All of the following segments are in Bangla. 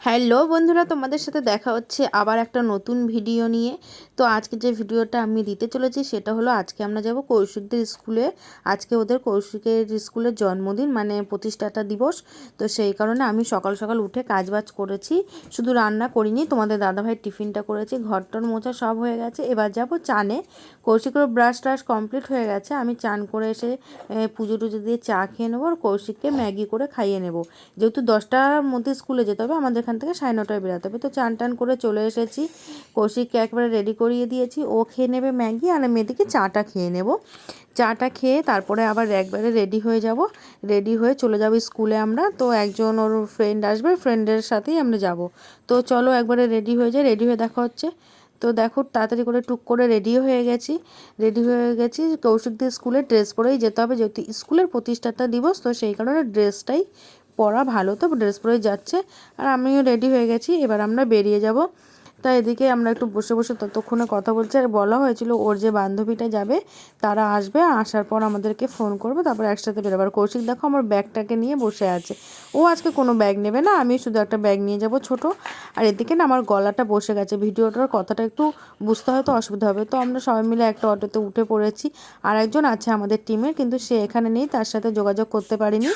হ্যালো বন্ধুরা, তোমাদের সাথে দেখা হচ্ছে আবার একটা নতুন ভিডিও নিয়ে। তো আজকে যে ভিডিওটা আমি দিতে চলেছি সেটা হলো, আজকে আমরা যাব কৌশিকদের স্কুলে। আজকে ওদের কৌশিকের স্কুলের জন্মদিন, মানে প্রতিষ্ঠাতা দিবস। তো সেই কারণে আমি সকাল সকাল উঠে কাজবাজ করেছি, শুধু রান্না করিনি, তোমাদের দাদাভাইয়ের টিফিনটা করেছি, ঘরটর মোছা সব হয়ে গেছে। এবার যাব চানে। কৌশিকের ব্রাশ ট্রাশ কমপ্লিট হয়ে গেছে, আমি চান করে এসে পুজো টুজো দিয়ে চা খেয়ে নেবো, আর কৌশিককে ম্যাগি করে খাইয়ে নেবো। যেহেতু 10টার মধ্যে স্কুলে যেতে হবে, আমাদের এখান থেকে 9:30টায় বেরোতে হবে। তো চান টান করে চলে এসেছি, কৌশিককে একবারে রেডি করিয়ে দিয়েছি, ও খেয়ে নেবে ম্যাগি, আর আমি এদিকে চাটা খেয়ে নেব। চাটা খেয়ে তারপরে আবার একবারে রেডি হয়ে যাব, রেডি হয়ে চলে যাব স্কুলে আমরা। তো একজন ওর ফ্রেন্ড আসবে, ফ্রেন্ডের সাথেই আমরা যাব। তো চলো একবারে রেডি হয়ে যাই, রেডি হয়ে দেখা হচ্ছে। তো দেখো তাড়াতাড়ি করে টুক করে রেডিও হয়ে গেছি, রেডি হয়ে গেছি। কৌশিকদের স্কুলে ড্রেস পরেই যেতে হবে, যেহেতু স্কুলের প্রতিষ্ঠাতা দিবস, তো সেই কারণে ড্রেসটাই পরা ভালো। তো ড্রেস পরেই যাচ্ছে, আর আমিও রেডি হয়ে গেছি, এবার আমরা বেরিয়ে যাব। তাই এদিকে আমরা একটু বসে বসে ততক্ষণে কথা বলছি, আর বলা হয়েছিল ওর যে বান্ধবীটা যাবে তারা আসবে, আসার পর আমাদেরকে ফোন করবে, তারপর একসাথে বেরোবার। কৌশিক দেখো আমার ব্যাগটাকে নিয়ে বসে আছে, ও আজকে কোনো ব্যাগ নেবে না, আমি শুধু একটা ব্যাগ নিয়ে যাব ছোট। আর এদিকে না আমার গলাটা বসে গেছে, ভিডিওটার কথাটা একটু বুঝতে হয়তো অসুবিধা হবে। তো আমরা সবাই মিলে একটা অটোতে উঠে পড়েছি, আর একজন আছে আমাদের টিমের, কিন্তু সে এখানে নেই, তার সাথে যোগাযোগ করতে পারিনি।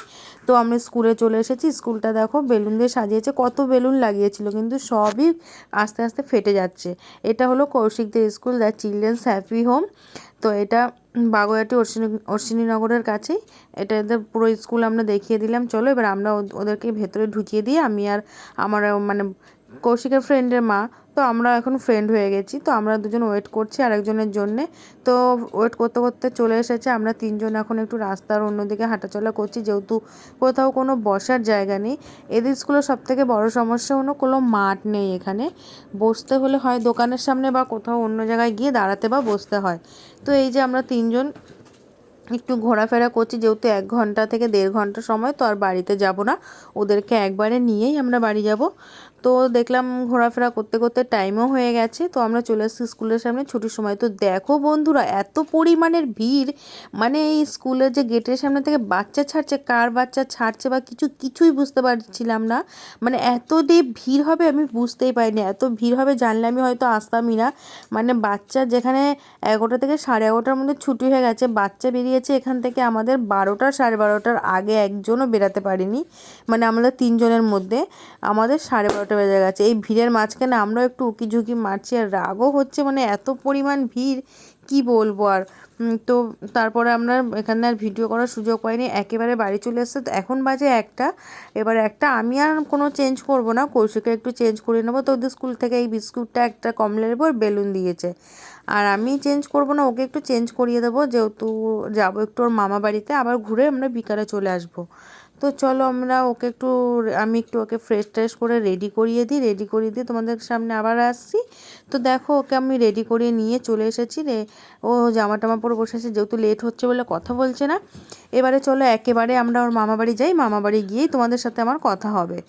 তো আমরা স্কুলে চলে এসেছি। স্কুলটা দেখো বেলুন দিয়ে সাজিয়েছে, কত বেলুন লাগিয়েছিল, কিন্তু সবই আস্তে আস্তে ফেটে যাচ্ছে। এটা হলো কৌশিকদের school, the children's happy home. তো এটা বাগুইআটি অশ্বিনীনগরের কাছেই। এটা এদের পুরো স্কুল আমরা দেখিয়ে দিলাম। চলো এবার আমরা ওদেরকে ভেতরে ঢুকিয়ে দিয়ে, আমি আর আমার মানে কৌশিকের ফ্রেন্ডের মা, তো আমরা এখন ফ্রেন্ড হয়ে গেছি। তো আমরা দুজন ওয়েট করছি আরেকজনের জন্যে। তো ওয়েট করতে করতে চলে এসেছে, আমরা তিনজন এখন একটু রাস্তার অন্যদিকে হাঁটাচলা করছি, যেহেতু কোথাও কোনো বসার জায়গা নেই। এদের স্কুলের সবথেকে বড় সমস্যা হলো কোনো মাঠ নেই এখানে, বসতে হলে হয় দোকানের সামনে বা কোথাও অন্য জায়গায় গিয়ে দাঁড়াতে বা বসতে হয়। তো এই যে আমরা তিনজন একটু ঘোরাফেরা করছি, যেহেতু 1 ঘন্টা থেকে 1.5 ঘন্টা সময়, তো আর বাড়িতে যাব না, ওদেরকে একবারে নিয়েই আমরা বাড়ি যাব। তো দেখলাম ঘোরাফেরা করতে করতে টাইমও হয়ে গেছে, তো আমরা চলে এসেছি স্কুলের সামনে ছুটির সময়। তো দেখো বন্ধুরা, এত পরিমাণের ভিড়, মানে এই স্কুলের যে গেটের সামনে থেকে বাচ্চা ছাড়ছে, কার বাচ্চা ছাড়ছে বা কিছুই বুঝতে পারছিলাম না। মানে এত দিয়ে ভিড় হবে আমি বুঝতেই পারিনি, এত ভিড় হবে জানলে আমি হয়তো আসতামই না। মানে বাচ্চা যেখানে 11টা থেকে 11:30টার মধ্যে ছুটি হয়ে গেছে, বাচ্চা বেরিয়েছে এখান থেকে আমাদের 12টা 12:30টার আগে, একজনও বেরাতে পারিনি। মানে আমাদের তিনজনের মধ্যে আমাদের 12:30 বেজে গেছে। এই ভিড়ের মাঝখানে আমরাও একটু উকিঝুঁকি মারছি, আর রাগও হচ্ছে, মানে এত পরিমাণ ভিড় কি বলবো আর। তো তারপরে আমরা এখানে আর ভিডিও করার সুযোগ পাইনি, একেবারে বাড়ি চলে এসেছে। তো এখন বাজে 1টা, এবার 1টা, আমি আর কোনো চেঞ্জ করব না, কৌশিকে একটু চেঞ্জ করে নেবো। তো ওদের স্কুল থেকে এই বিস্কুটটা, একটা কমলা লেবু আর বেলুন দিয়েছে, আর আমি চেঞ্জ করব না, ওকে একটু চেঞ্জ করিয়ে দেবো, যেহেতু যাবো একটু ওর মামা বাড়িতে, আবার ঘুরে আমরা বিকালে চলে আসবো। তো চলো আমরা ওকে একটু, আমি একটু ওকে ফ্রেশ ট্রেশ করে রেডি করিয়ে দিই, রেডি করিয়ে দিয়ে তোমাদের সামনে আবার আসছি। তো দেখো ওকে আমি রেডি করিয়ে নিয়ে চলে এসেছি রে, ও জামা টামা পরে বসে আছে, যেহেতু লেট হচ্ছে বলে কথা বলছে না। এবারে চলো একেবারে আমরা ওর মামা বাড়ি যাই, মামা বাড়ি গিয়েই তোমাদের সাথে আমার কথা হবে।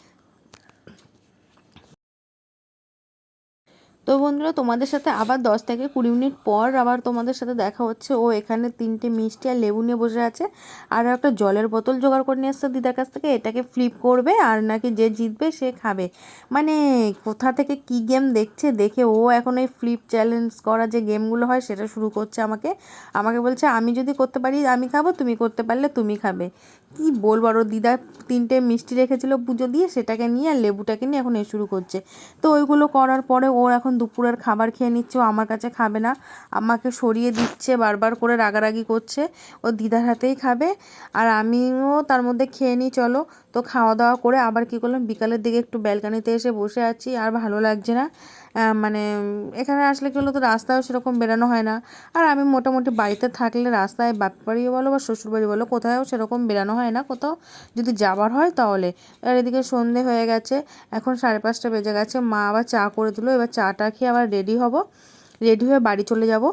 তো বন্ধুরা, তোমাদের সাথে আবার 10 থেকে 20 মিনিট পর আবার তোমাদের সাথে দেখা হচ্ছে। ও এখানে 3টে মিষ্টি আর লেবু নিয়ে বসে আছে, আর একটা জলের বোতল জোগাড় করে নিয়ে আসছে দিদার কাছ থেকে, এটাকে ফ্লিপ করবে, আর নাকি যে জিতবে সে খাবে। মানে কোথা থেকে কি গেম দেখছে, দেখে ও এখন এই ফ্লিপ চ্যালেঞ্জ করা যে গেমগুলো হয় সেটা শুরু করছে। আমাকে আমাকে বলছে আমি যদি করতে পারি আমি খাবো, তুমি করতে পারলে তুমি খাবে। কি বলবো, আর ও দিদা 3টে মিষ্টি রেখেছিল পুজো দিয়ে, সেটাকে নিয়ে আর লেবুটাকে নিয়ে এখন এ শুরু করছে। তো ওইগুলো করার পরে ওর এখন দুপুরের খাবার খেয়ে নিচ্ছে, ও আমার কাছে খাবে না, আমাকে সরিয়ে দিচ্ছে, বারবার করে রাগারাগি করছে, ও দিদার হাতেই খাবে। আর আমিও তার মধ্যে খেয়ে নিই চলো। তো খাওয়া দাওয়া করে আবার কী করলাম, বিকালের দিকে একটু ব্যালকানিতে এসে বসে আছি, আর ভালো লাগছে না। মানে এখানে আসলে কী হলো, তো রাস্তায়ও সেরকম বেরানো হয় না, আর আমি মোটামুটি বাড়িতে থাকলে রাস্তায় বাপের বাড়ি বলো বা শ্বশুরবাড়ি বলো, কোথাও সেরকম বেরানো হয় না, কোথাও যদি যাবার হয় তাহলে। আর এদিকে সন্ধে হয়ে গেছে, এখন 5:30 বেজে গেছে, মা আবার চা করে দিল, এবার চাটা খেয়ে আবার রেডি হব, রেডি হয়ে বাড়ি চলে যাব।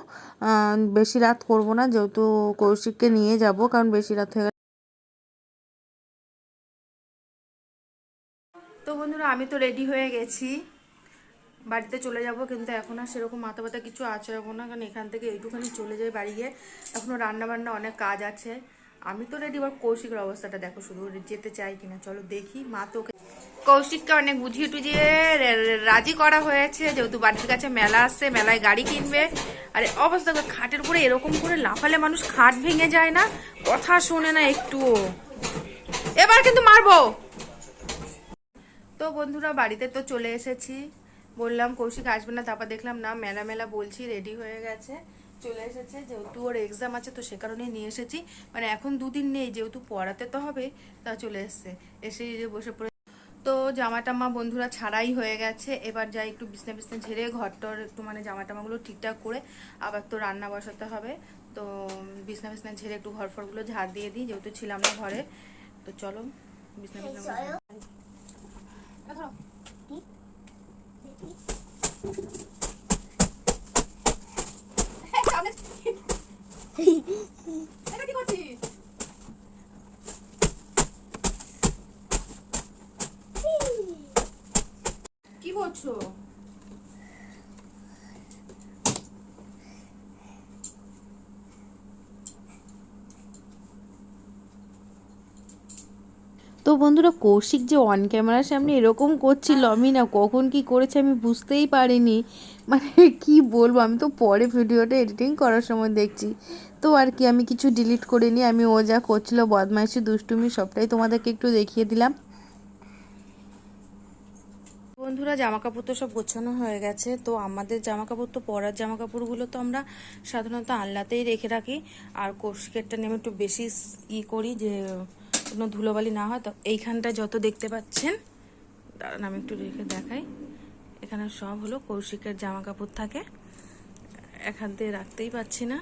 বেশি রাত করব না, যেহেতু কৌশিককে নিয়ে যাব, কারণ বেশি রাত হয়ে গেছে। তো বন্ধুরা, আমি তো রেডি হয়ে গেছি, বাড়িতে চলে যাব, কিন্তু এখন আর সেরকম মাথা ব্যথা কিছু আছড়াবো না, কারণ এখান থেকে এইটুখানি চলে যাই বাড়ি গিয়ে, এখনও রান্না বান্না অনেক কাজ আছে। আমি তো রেডি, এবার কৌশিকের অবস্থাটা দেখো শুধু, যেতে চাই কিনা চলো দেখি। মা তো কৌশিককে অনেক বুঝিয়ে টুঝিয়ে রাজি করা হয়েছে, যেহেতু বাড়ির কাছে মেলা আসছে, মেলায় গাড়ি কিনবে। আরে অবস্থা, খাটের উপরে এরকম করে লাফালে মানুষ খাট ভেঙে যায় না, কথা শোনে না একটুও। এবার কিন্তু মারবো। তো বন্ধুরা বাড়িতে তো চলে এসেছি, বললাম কৌশিক আসবে না, তারপর দেখলাম না মেলা মেলা বলছি রেডি হয়ে গেছে, চলে এসেছে। যেহেতু ওর এক্সাম আছে তো সে কারণে নিয়ে এসেছি, মানে এখন দুদিন নেই, যেহেতু পড়াতে তো হবে, তা চলে এসছে। এসে বসে পড়ে, তো জামা টামা বন্ধুরা ছাড়াই হয়ে গেছে। এবার যাই একটু বিছনা বিছনা ঝেড়ে ঘরটর একটু মানে জামা টামাগুলো ঠিকঠাক করে, আবার তো রান্না বসাতে হবে। তো বিছনা বিছনা ঝেড়ে একটু ঘর ফরগুলো ঝাড় দিয়ে দিই, যেহেতু ছিলাম না ঘরে। তো চলো বিছনা বিছনা কি করছো? তো বন্ধুরা কৌশিক যে অন ক্যামেরার সামনে এরকম করছিল, আমি না কখন কি করেছে আমি বুঝতেই পারিনি। মানে কি বলবো, আমি তো পরে ভিডিওটা এডিটিং করার সময় দেখছি। তো আর কি, আমি কিছু ডিলিট করিনি, আমি ও যা করছিল বদমাইশি দুষ্টুমি সবটাই তোমাদেরকে একটু দেখিয়ে দিলাম। বন্ধুরা জামা কাপড় তো সব গোছানো হয়ে গেছে। তো আমাদের জামা কাপড় তো পরার জামা কাপড়গুলো তো আমরা সাধারণত আলনাতেই রেখে রাখি, আর কৌশিকেরটা নিয়ে একটু বেশি করি যে কোনো ধুলোবালি না হয়। তো এইখানটা যত দেখতে পাচ্ছেন, দাঁড়ান আমি একটু রেখে দেখাই, এখানে সব হলো কৌশিকের জামা কাপড় থাকে, এখান থেকে রাখতেই পাচ্ছি না।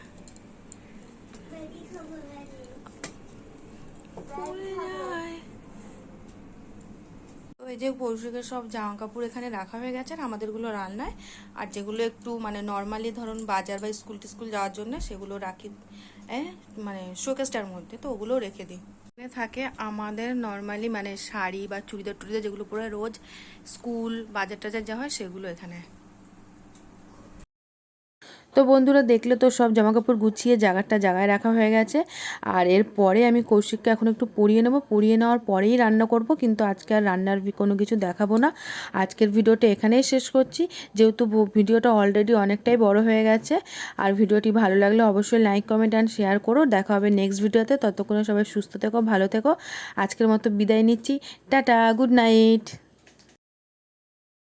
তো এই যে কৌশিকের সব জামা কাপড় এখানে রাখা হয়ে গেছে, আর আমাদেরগুলো রান্নায়, আর যেগুলো একটু মানে নর্মালি ধরুন বাজার বা স্কুল টিস্কুল যাওয়ার জন্য সেগুলো রাখি মানে শোকেসটার মধ্যে, তো ওগুলো রেখে দিই। এখানে থাকে আমাদের নর্মালি মানে শাড়ি বা চুড়িদার টুড়িদার যেগুলো পরে রোজ স্কুল বাজার টাজার যা হয় সেগুলো এখানে। তো বন্ধুরা দেখলে তো সব জামাকাপড় গুছিয়ে জায়গায় রাখা হয়ে গেছে। আর এরপরে আমি কৌশিককে এখন একটু পরিয়ে নেবো, পরিয়ে নেওয়ার পরেই রান্না করব, কিন্তু আজকে আর রান্নার কোনো কিছু দেখাবো না। আজকের ভিডিওটা এখানেই শেষ করছি, যেহেতু ভিডিওটা অলরেডি অনেকটাই বড় হয়ে গেছে। আর ভিডিওটি ভালো লাগলে অবশ্যই লাইক কমেন্ট অ্যান্ড শেয়ার করো। দেখা হবে নেক্সট ভিডিওতে, ততক্ষণে সবাই সুস্থ থেকো, ভালো থেকো। আজকের মতো বিদায় নিচ্ছি, টাটা, গুড নাইট।